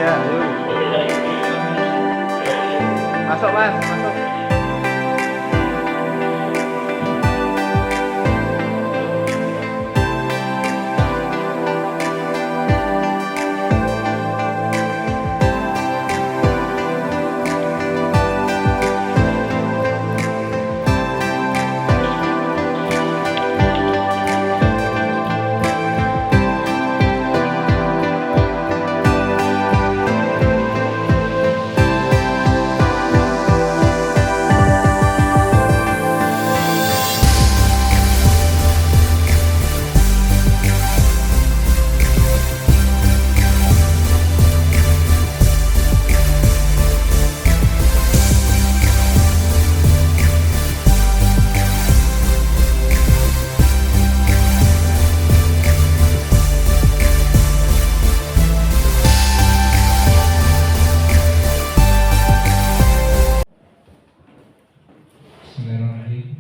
aja. Masuk mas, masuk. Bismillahirrahmanirrahim.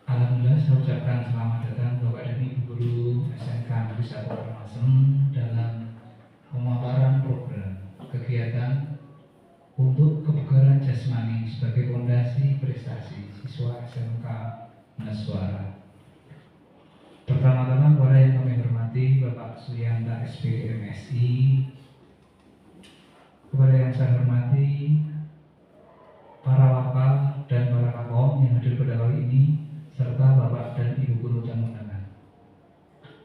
Alhamdulillah saya ucapkan selamat datang Bapak dan Ibu Guru SMK Negeri 1 Karangasem dalam pemaparan program kegiatan untuk kebugaran jasmani sebagai fondasi prestasi siswa SMK Naswara. Pertama-tama kepada yang kami hormati Bapak Suyanta SP MSI, kepada yang saya hormati para wakil dan para kakom yang hadir pada kali ini, serta Bapak dan Ibu Guru tamu undangan.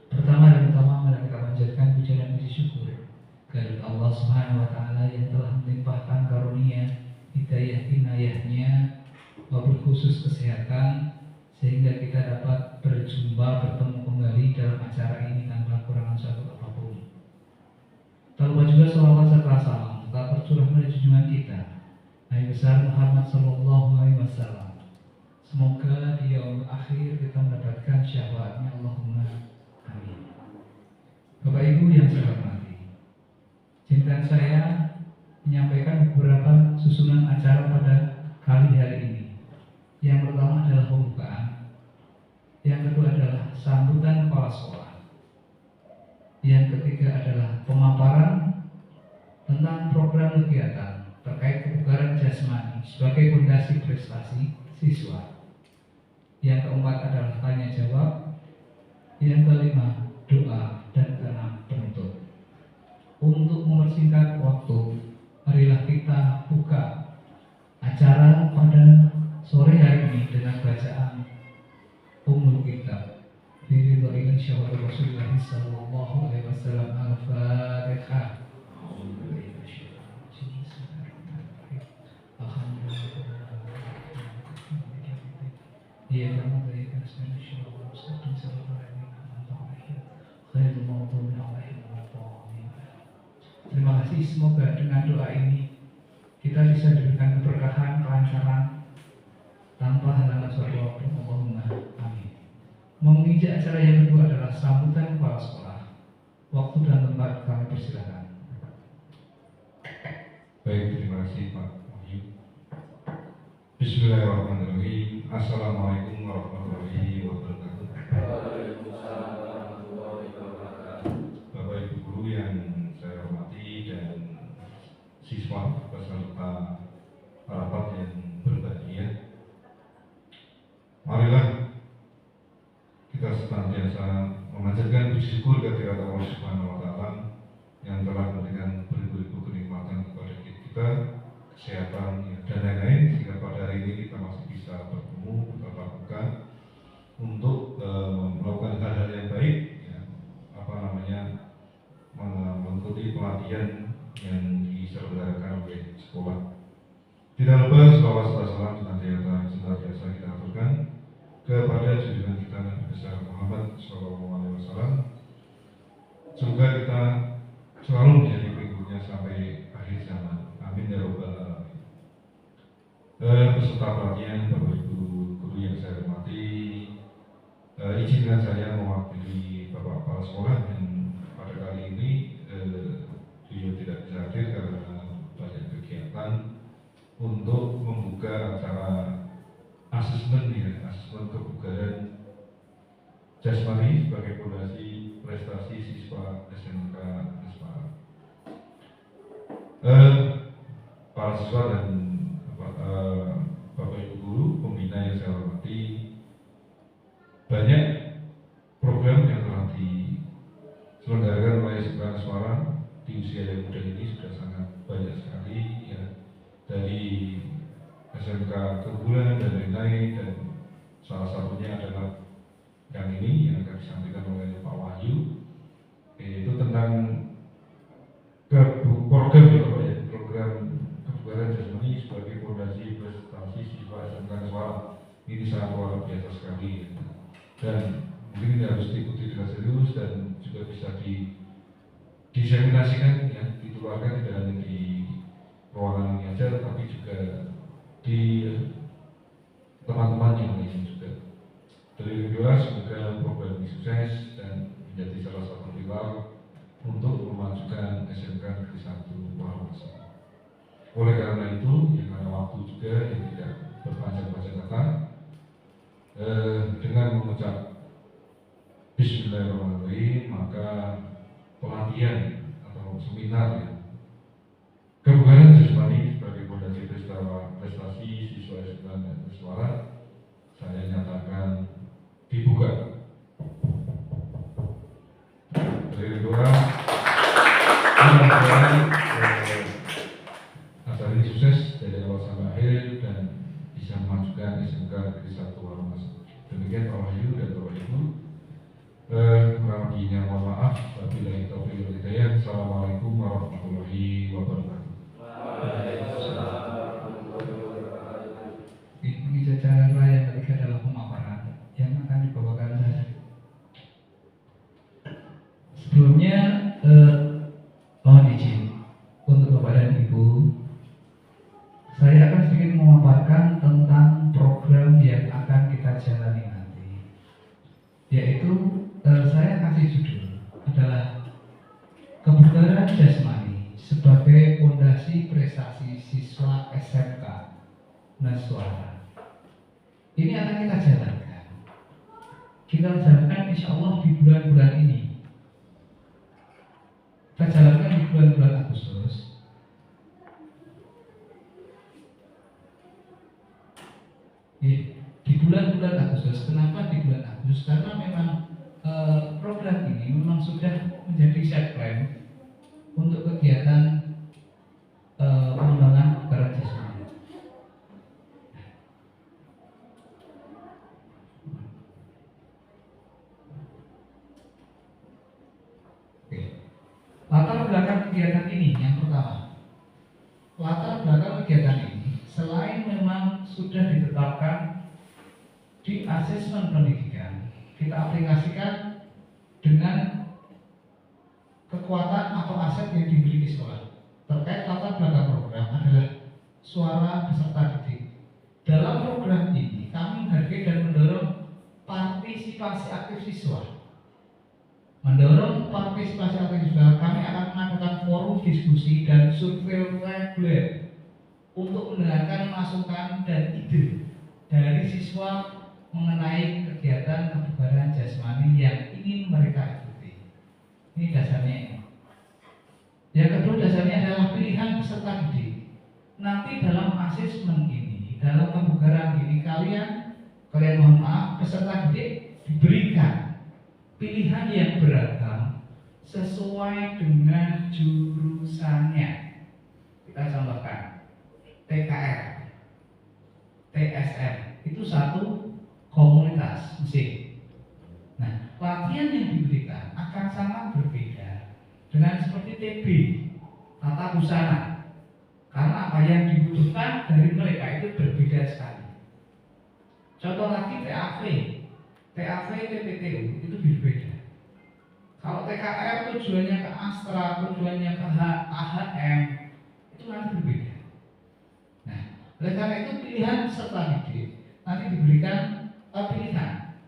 Pertama dan utama mari kita panjatkan puja dan puji syukur kepada Allah Subhanahu wa taala yang telah melimpahkan karunia, hidayah inayahnya, wabil khusus kesehatan sehingga kita dapat berjumpa bertemu kembali dalam acara ini tanpa kekurangan satu apapun. Tak lupa juga salawat serta salam tetap tercurah pada junjungan kita Nabi besar Muhammad Sallallahu Alaihi Wasallam. Semoga di yaumul akhir kita mendapatkan syafaatnya, Allahumma amin. Bapak Ibu yang saya hormati, izinkan saya menyampaikan beberapa susunan acara pada kali hari ini. Yang pertama adalah pembukaan, yang kedua adalah sambutan kepala sekolah, yang ketiga adalah pemaparan tentang program kegiatan terkait kebugaran jasmani sebagai fondasi prestasi siswa. Yang keempat adalah tanya jawab. Yang kelima doa, dan keenam penutup. Untuk mempersingkat waktu, marilah kita buka acara pada sore hari ini dengan bacaan Ummul Kitab biridha'i insyaallah Rasulullah sallallahu alaihi wasallam. Al-Fatihah. Terima kasih, semoga dengan doa ini kita bisa diberikan keberkahan, kelancaran tanpa halangan suatu waktu. Allahumma amin. Menginjak acara yang kedua adalah sambutan kepala sekolah. Waktu dan tempat kami persilakan. Baik, terima kasih Pak Wahyu. Bismillahirrahmanirrahim. Assalamualaikum warahmatullahi wabarakatuh. Waalaikumsalam warahmatullahi wabarakatuh. Bapak Ibu Guru yang saya hormati dan siswa beserta rapat yang berbahagia, marilah kita senantiasa memanjatkan puji syukur kehadirat Allah Subhanahu wa taala yang telah memberikan beribu-ribu kenikmatan kepada kita, kesehatan dan lain-lain, sehingga pada hari ini kita masih bisa bertemu, bertatap muka untuk melakukan hal-hal yang baik, ya, mengikuti pelatihan yang diselenggarakan oleh sekolah. Tidak lupa selawat serta salam senantiasa kita aturkan kepada junjungan kita Nabi besar Muhammad SAW. Semoga kita selalu menjadi pengikutnya sampai akhir zaman. Amin ya rabbal alamin. Peserta pelatihan, Bapak Ibu Guru yang saya hormati, izinkan saya mewakili Bapak Kepala Sekolah yang pada kali ini beliau tidak bisa hadir karena banyak kegiatan untuk membuka acara asesmen kebugaran jasmani sebagai fondasi prestasi siswa SMK Naswara. para siswa dan Bapak Ibu guru, pembina yang saya hormati, banyak program yang telah diselenggarakan oleh SMK Suara di usia yang muda ini sudah sangat banyak sekali ya, dari SMK Keunggulan dan lain-lain, dan salah satunya adalah yang ini yang akan disampaikan oleh Pak Wahyu, yaitu tentang program kebugaran jasmani sebagai fondasi prestasi siswa SMK Suara. Ini sangat luar biasa sekali ya. Dan mungkin ini harus diikuti dengan serius dan juga bisa diseminasikan ya, ditularkan tidak hanya di ruangan ini aja, tetapi juga di teman-teman yang lain juga. Dari kedua, semoga program ini sukses dan menjadi salah satu pilar untuk memajukan SMK Negeri 1 Warawasa. Oleh karena itu, yang karena waktu juga yang tidak berpanjang-panjang kata, dengan mengucap Bismillahirrahmanirrahim, maka pelatihan atau seminar ya, kebugaran jasmani sebagai fondasi prestasi siswa SMK Negeri Suara saya nyatakan dibuka. Dari kedua, mudah-mudahan acara ini sukses dari awal sampai akhir dan bisa memajukan SMK Negeri 1 Warawasa. Demikian Pak Wahyu dan Bapak Ibu. Kurang lebihnya mohon maaf. Wabillahi taufiq wal hidayah. Assalamualaikum warahmatullahi wabarakatuh. Waalaikumsalam warahmatullahi wabarakatuh. Ini acara yang ketiga adalah pemaparan yang akan dibawakan saya. Sebelumnya mohon izin untuk Bapak dan Ibu, saya akan sedikit memaparkan tentang program yang akan kita jalani nanti, yaitu saya kasih judul adalah kebugaran jasmani sebagai fondasi prestasi siswa SMK Negeri Suara. Ini akan kita jalankan. Kita jalankan insya Allah di bulan-bulan ini. Kita jalankan di bulan-bulan Agustus. Di bulan-bulan Agustus. Kenapa di bulan Agustus? Karena memang program ini memang sudah menjadi set plan untuk kegiatan pengembangan kebugaran jasmani. Latar belakang kegiatan ini yang pertama. Latar belakang kegiatan ini selain memang sudah ditetapkan di asesmen pendidikan, kita aplikasikan dengan kekuatan atau aset yang dimiliki sekolah. Terkait latar belakang program adalah suara peserta didik. Dalam program ini kami menghargai dan mendorong partisipasi aktif siswa. Mendorong partisipasi aktif siswa, kami akan mengadakan forum diskusi dan survei reguler untuk mendengarkan masukan dan ide dari siswa mengenai kegiatan kebugaran jasmani yang ingin mereka ikuti. Ini dasarnya ini. Yang kedua dasarnya adalah pilihan peserta didik. Nanti dalam asesmen ini, dalam kebugaran ini kalian mohon maaf, peserta didik diberikan pilihan yang beragam sesuai dengan jurusannya. Kita contohkan TKR, TSM itu satu komunitas musik. Nah, latihan yang diberikan akan sangat berbeda dengan seperti TB, tata busana. Karena apa yang dibutuhkan dari mereka itu berbeda sekali. Contoh lagi TAV, TPTU itu berbeda. Kalau TKR tujuannya ke Astra, tujuannya ke AHM, itu nanti berbeda. Nah, oleh karena itu pilihan peserta didik nanti diberikan pilihan.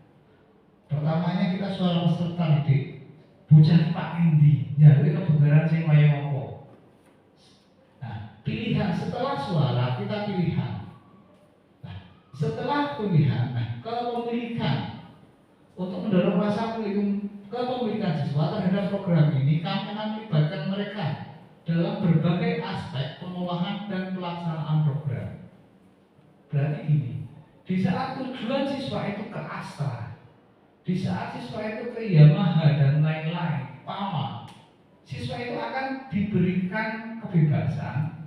Pertamanya kita suara peserta didik, bocah Pak Indi, jadi kebugaran sing kaya apa. Nah, pilihan setelah suara kita pilihan. Nah, setelah pilihan, kepemilikan untuk mendorong rasa kepemilikan siswa terhadap program ini, kami akan melibatkan mereka dalam berbagai aspek pengolahan dan pelaksanaan program. Berarti gini, di saat tujuan siswa itu ke Astra, di saat siswa itu ke Yamaha dan lain-lain, PAMA, siswa itu akan diberikan kebebasan.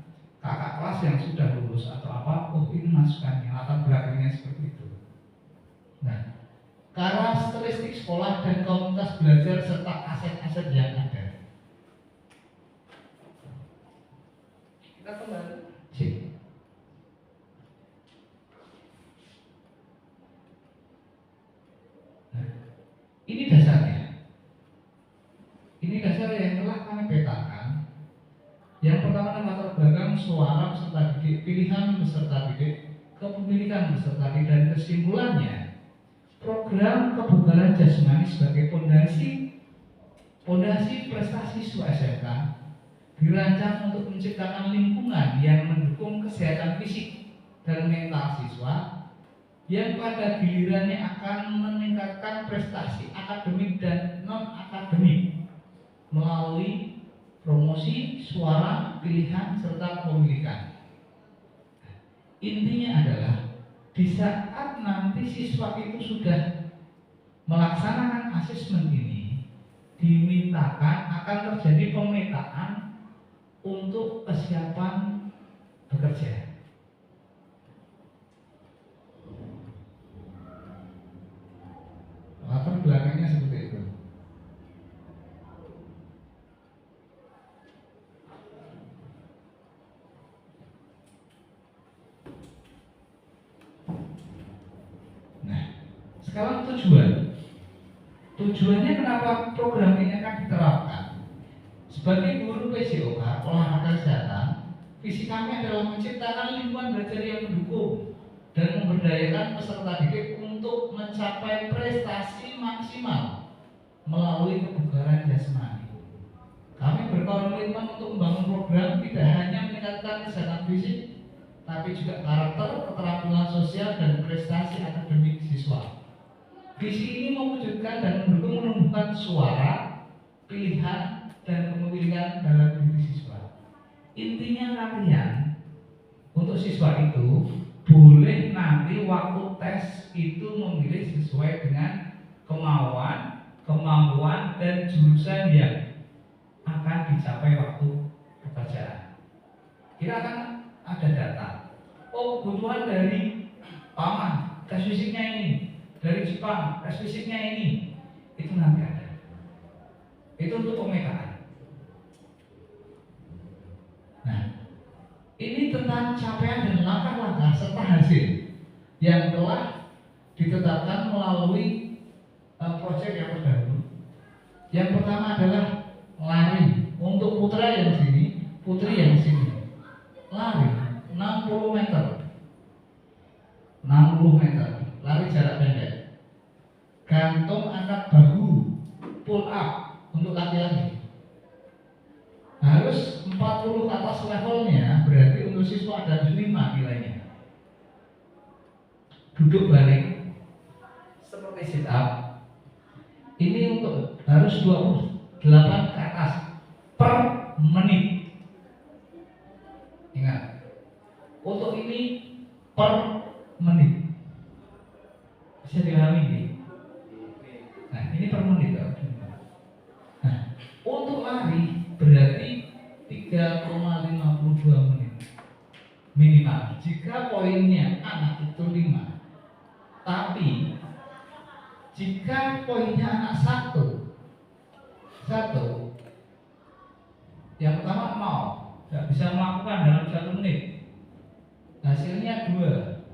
Kakak kelas yang sudah lulus atau apa, oh ini masukannya, latar belakangnya seperti itu. Nah, karakteristik sekolah dan komunitas belajar serta aset-aset yang ada. Kita kembali. Sip. Nah, ini dasarnya. Ini dasar yang telah kami petakan. Yang pertama adalah latar belakang suara peserta didik, pilihan peserta didik, kepemilikan peserta didik, dan kesimpulannya program kebugaran jasmani sebagai fondasi prestasi siswa SMK dirancang untuk menciptakan lingkungan yang mendukung kesehatan fisik dan mental siswa yang pada gilirannya akan meningkatkan prestasi akademik dan non-akademik melalui promosi, suara, pilihan, serta kepemilikan. Intinya adalah di saat nanti siswa itu sudah melaksanakan asesmen ini, dimintakan akan terjadi pemetaan untuk kesiapan bekerja. Latar belakangnya seperti itu. Nah, sekarang tujuannya kenapa program ini akan diterapkan? Sebagai guru PJOK, olahraga kesehatan, visi kami adalah menciptakan lingkungan belajar yang mendukung dan memberdayakan peserta didik untuk mencapai prestasi maksimal melalui kebugaran jasmani. Kami berkomitmen untuk membangun program tidak hanya meningkatkan kesehatan fisik, tapi juga karakter, keterampilan sosial, dan prestasi akademik siswa. Visi ini mewujudkan dan mendukung menumbuhkan suara, pilihan, dan kepemilikan dalam diri siswa. Intinya kalian untuk siswa itu boleh nanti waktu tes itu memilih sesuai dengan kemampuan, dan jurusan yang akan dicapai waktu pekerjaan. Kita akan ada data. Oh, kebutuhan dari PAMA, tes fisiknya ini, dari Jepang, tes fisiknya ini, itu nanti ada. Itu untuk pemetaan. Nah, ini tentang capaian dan langkah-langkah serta hasil yang telah ditetapkan melalui proyek yang terdahulu. Yang pertama adalah lari untuk putra yang sini, putri yang sini. Lari 60 meter, lari jarak pendek. Gantung angkat bahu, pull up untuk laki-laki. Harus 40 ke atas levelnya, berarti untuk siswa ada 5 nilainya. Duduk balik seperti sit up. Ini untuk harus 28 ke atas per menit. Ingat, untuk ini per menit. Bisa dipahami ini? Nah, ini per menit. Nah, untuk lari berarti 3,52 menit minimal. Jika poinnya anak itu 5. Tapi jika poinnya anak satu, yang pertama mau tidak bisa melakukan dalam 1 menit, hasilnya 2.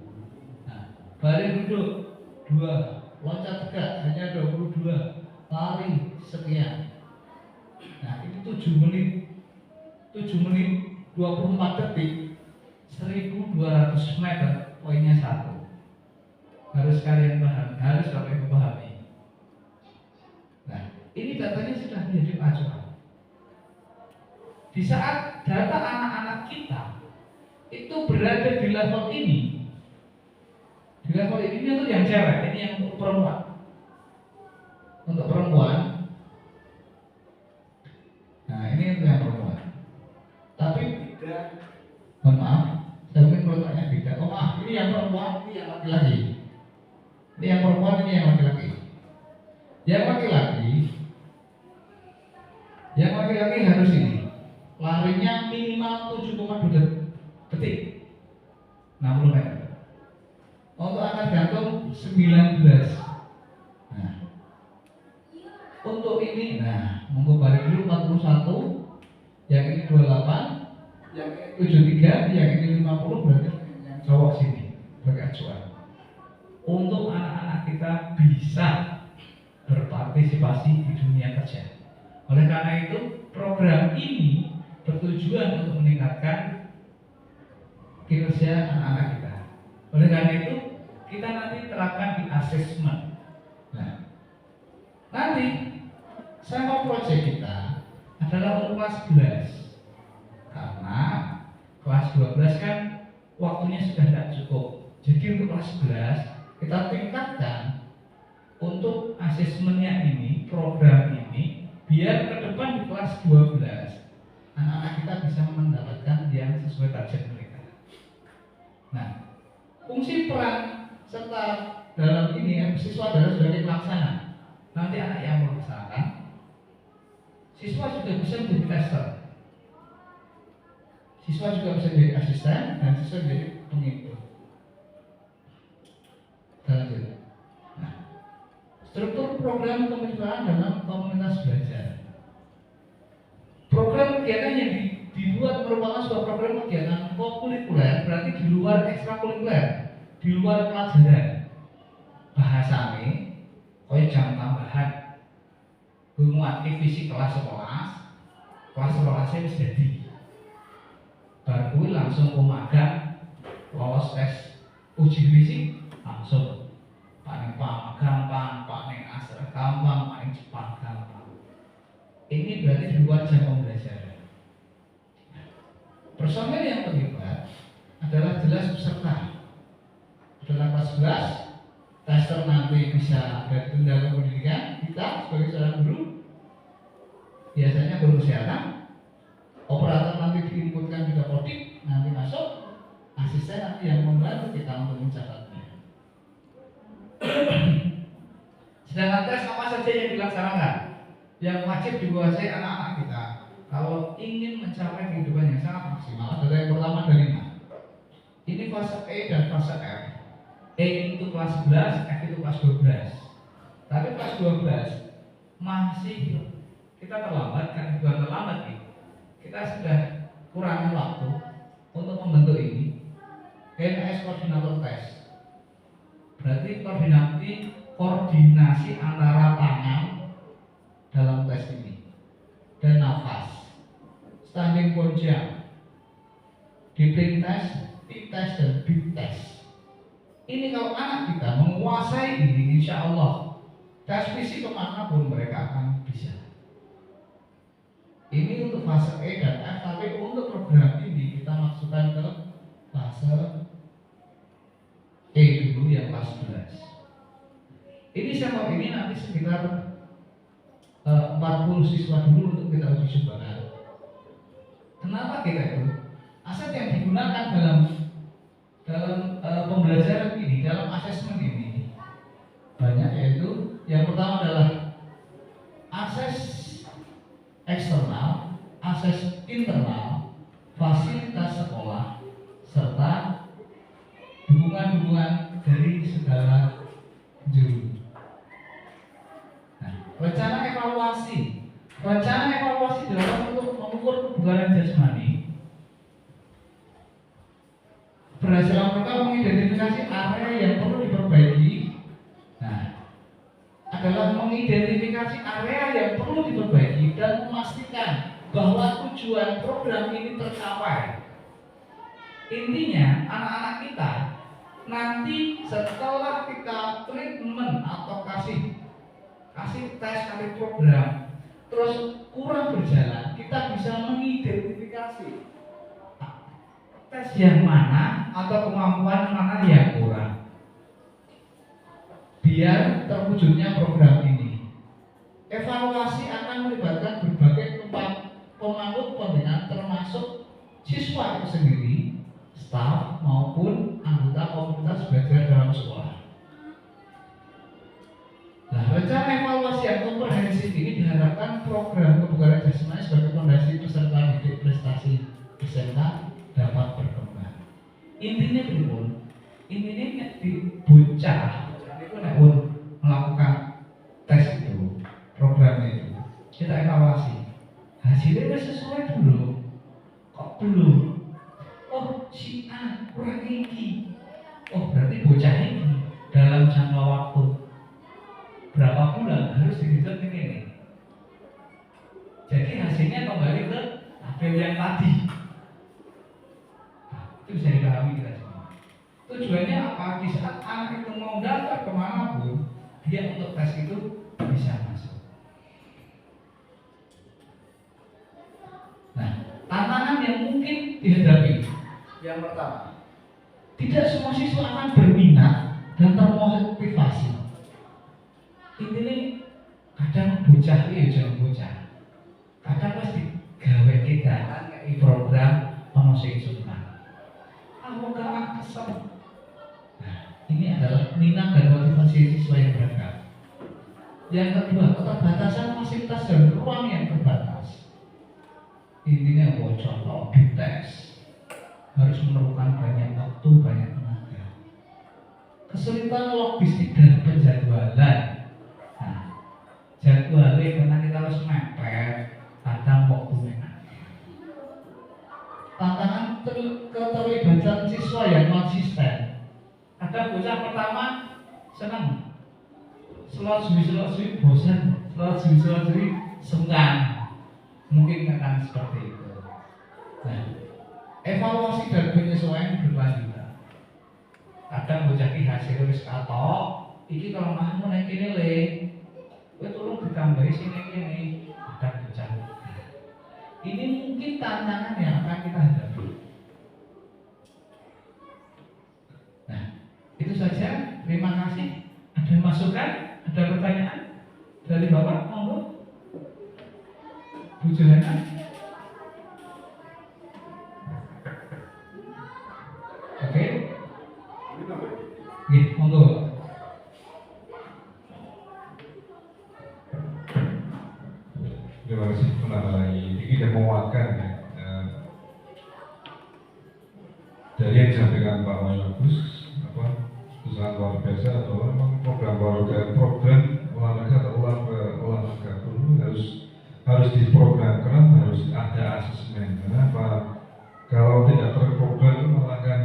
Nah, balik duduk 2, loncat tegak hanya 22, lari sekian. Nah, itu 7 menit 24 detik, 1200 meter, poinnya 1. Harus kalian pahami, harus kalian pahami. Nah, ini datanya sudah menjadi acuan. Di saat data anak-anak kita itu berada di level ini, untuk yang cewek, ini yang untuk perempuan. Untuk perempuan, nah ini untuk yang perempuan. mohon maaf, saya mungkin kalau tanya beda. Oh maaf, ini yang perempuan, ini yang laki-laki. Ini yang perempuan, ini yang laki-laki. Yang laki-laki harus ini. Larinya minimal 7,2 detik, 60 meter. Untuk angkat jantung 19. Nah, untuk ini, monggo balik dulu 41, yang ini 28, yang ini 73, yang ini 50, berarti yang cowok sini pakai acuan. Untuk anak-anak kita bisa berpartisipasi di dunia kerja. Oleh karena itu, program ini bertujuan untuk meningkatkan kinerja anak-anak kita. Oleh karena itu, kita nanti terapkan di asesmen. Nah, nanti sampel proyek kita adalah untuk kelas 11, karena kelas 12 kan waktunya sudah tidak cukup. Jadi untuk kelas 11 kita tingkatkan untuk asesmennya ini, program ini, biar ke depan di kelas 12 anak-anak kita bisa mendapatkan yang sesuai target mereka. Nah, fungsi peran serta dalam ini siswa adalah sebagai pelaksana. Nanti anak yang melaksanakan, siswa juga bisa menjadi tester, siswa juga bisa menjadi asisten, dan siswa menjadi pengikut. Nah, struktur program kemitraan dalam komunitas belajar. Program kegiatan yang dibuat merupakan sebuah program kegiatan kokurikuler, berarti di luar ekstrakurikuler, di luar pelajaran. Bahasanya, kaya jam tambahan, nguatke fisik kelas 11 wis dadi. Bar kuwi langsung magang, lolos tes uji fisik langsung. Paling gampang, paling asal gampang, paling cepat gampang. Ini berarti di luar jam pembelajaran. Personel yang terlibat adalah jelas peserta. Adalah kelas 11, tester nanti bisa dari kendala pendidikan, kita sebagai seorang guru, biasanya guru kesehatan, operator nanti diinputkan juga kodik, nanti masuk, asisten nanti yang membantu kita untuk mencatatnya. Sedangkan tes apa saja yang dilaksanakan, yang wajib dikuasai anak-anak kita kalau ingin mencapai kehidupan yang sangat maksimal adalah yang pertama dari lima. Ini fase E dan fase F. E itu kelas 11, F itu kelas 12. Tapi kelas 12 masih kita terlambat, kan bukan terlambat nih. Kita sudah kurangi waktu untuk membentuk ini. KNS koordinator tes. Berarti koordinasi antara tangan dalam tes ini dan nafas, standing ponjang, deep test, deep test dan big test. Ini kalau anak kita menguasai ini, insya Allah tes fisik kemanapun mereka akan bisa. Ini untuk fase E dan F, tapi untuk program ini kita masukkan ke fase E dulu yang kelas 11. Ini sampel ini nanti sekitar 40 siswa dulu untuk kita uji coba. Kenapa kita itu? Aset yang digunakan dalam pembelajaran ini, dalam asesmen ini banyak, yaitu yang pertama adalah akses eksternal, akses internal, fasilitas sekolah, serta dukungan-dukungan dari segala penjuru. Rencana evaluasi dalam untuk mengukur kebugaran jasmani. Berhasil mereka mengidentifikasi area yang perlu diperbaiki. Nah, adalah mengidentifikasi area yang perlu diperbaiki dan memastikan bahwa tujuan program ini tercapai. Intinya, anak-anak kita nanti setelah kita treatment atau kasih tes, kasih program, terus kurang berjalan, kita bisa mengidentifikasi tes yang mana atau kemampuan mana yang kurang, biar terwujudnya program ini. Evaluasi akan melibatkan berbagai tempat pemangku kepentingan, termasuk siswa itu sendiri, staf maupun anggota komunitas belajar dalam sekolah. Nah, rencana evaluasi yang komprehensif ini diharapkan program kebugaran jasmani sebagai fondasi peserta didik prestasi SMK dapat berkembang. Intinya belum, intinya di bocah itu pun melakukan tes itu, programnya itu kita evaluasi, hasilnya sesuai dulu, kok belum? Oh si A kurang tinggi, oh berarti bocah ini dalam jangka waktu berapa bulan harus dihitung ini. Jadi hasilnya kembali ke tabel yang tadi. Nah, itu bisa dipahami kita semua. Tujuannya apa? Di saat anak itu mau daftar kemanapun, dia untuk tes itu bisa masuk. Nah, tantangan yang mungkin dihadapi yang pertama, tidak semua siswa akan berminat dan termotivasi. Ini kadang bocah ini jangan bocah. Kadang pasti gawe kita kan kayak program penosing sunnah. Aku gak kesel. Nah, ini adalah minat dan motivasi siswa yang beragam. Yang kedua, keterbatasan fasilitas dan ruang yang terbatas. Intinya bocor kalau dites harus memerlukan banyak waktu, banyak tenaga. Kesulitan logistik dan penjadwalan. Jadwalnya karena kita harus mepet, kadang waktunya. Tantangan keterlibatan siswa yang konsisten. Ada bocah pertama senang, selesai bosan, selesai senggang. Mungkin akan seperti itu. Nah, evaluasi dan penyesuaian berlanjutan. Kadang bocah ki hasil wis katok, iki kalau mau naik nilai. Tolong ditambahi sini ada bocah. Ini mungkin tantangan yang akan kita hadapi. Nah, itu saja. Terima kasih. Ada masukan? Ada pertanyaan dari Bapak? Monggo. Bu Johana. Oke. Monggo. Terima kasih menambahi ini dan menguatkan dari yang disampaikan Pak Wahyu Agus, usaha luar biasa bahwa memang program olahraga atau olahraga dulu harus diprogramkan, harus ada asesmen. Kenapa? Kalau tidak terprogram malah akan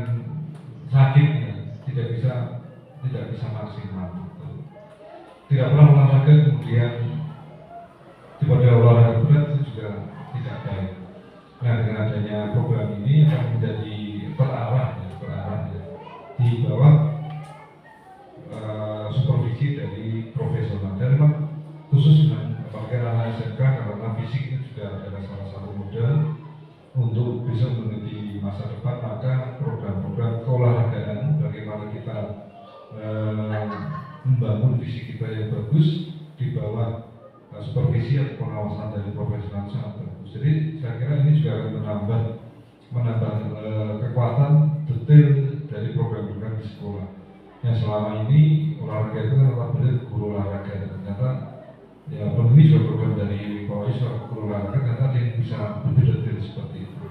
sakit, ya. tidak bisa maksimal. Tidak pernah olahraga kemudian pada olahraga berat itu juga tidak baik. Nah, dengan adanya program ini akan menjadi terarah ya, di bawah supervisi dari profesional. Dan memang khusus dengan pakai ranah SMK karena fisik itu juga adalah salah satu modal untuk bisa menjadi masa depan. Maka program-program keolahragaan bagaimana kita membangun fisik kita yang bagus di bawah supervisi atau pengawasan dari profesional sangat bagus. Jadi saya kira ini juga akan menambah kekuatan detail dari program-program di sekolah. Yang selama ini olahraga itu adalah benar guru olahraga. Ternyata ya belum ini juga program dari Pak Wahyu guru olahraga. Ternyata ada yang bisa lebih detail seperti itu.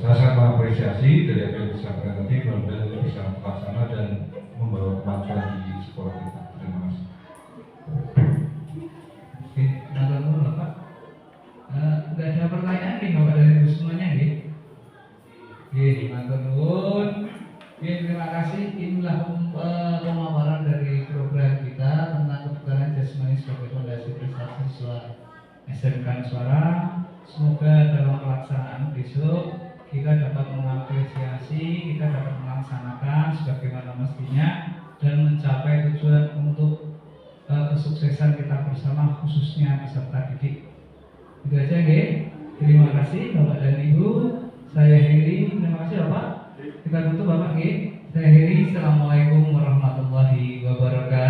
Saya sangat mengapresiasi dari apa yang disampaikan tadi. Mudah-mudahan ini bisa terlaksana dan membawa kemajuan di sekolah kita. Terima kasih. Bapak, nggak ada pertanyaan nih Bapak dari semuanya nih. Terima kasih. Inilah pemaparan dari program kita tentang kebugaran jasmani sebagai fondasi prestasi siswa SMK Suara. Semoga dalam pelaksanaan besok kita dapat mengapresiasi, kita dapat melaksanakan sebagaimana mestinya dan mencapai tujuan untuk kesuksesan kita bersama, khususnya peserta didik. Itu aja, nggih. Terima kasih Bapak dan Ibu. Saya Heri. Terima kasih Bapak. Kita tutup Bapak, nggih. Saya Heri. Assalamualaikum warahmatullahi wabarakatuh.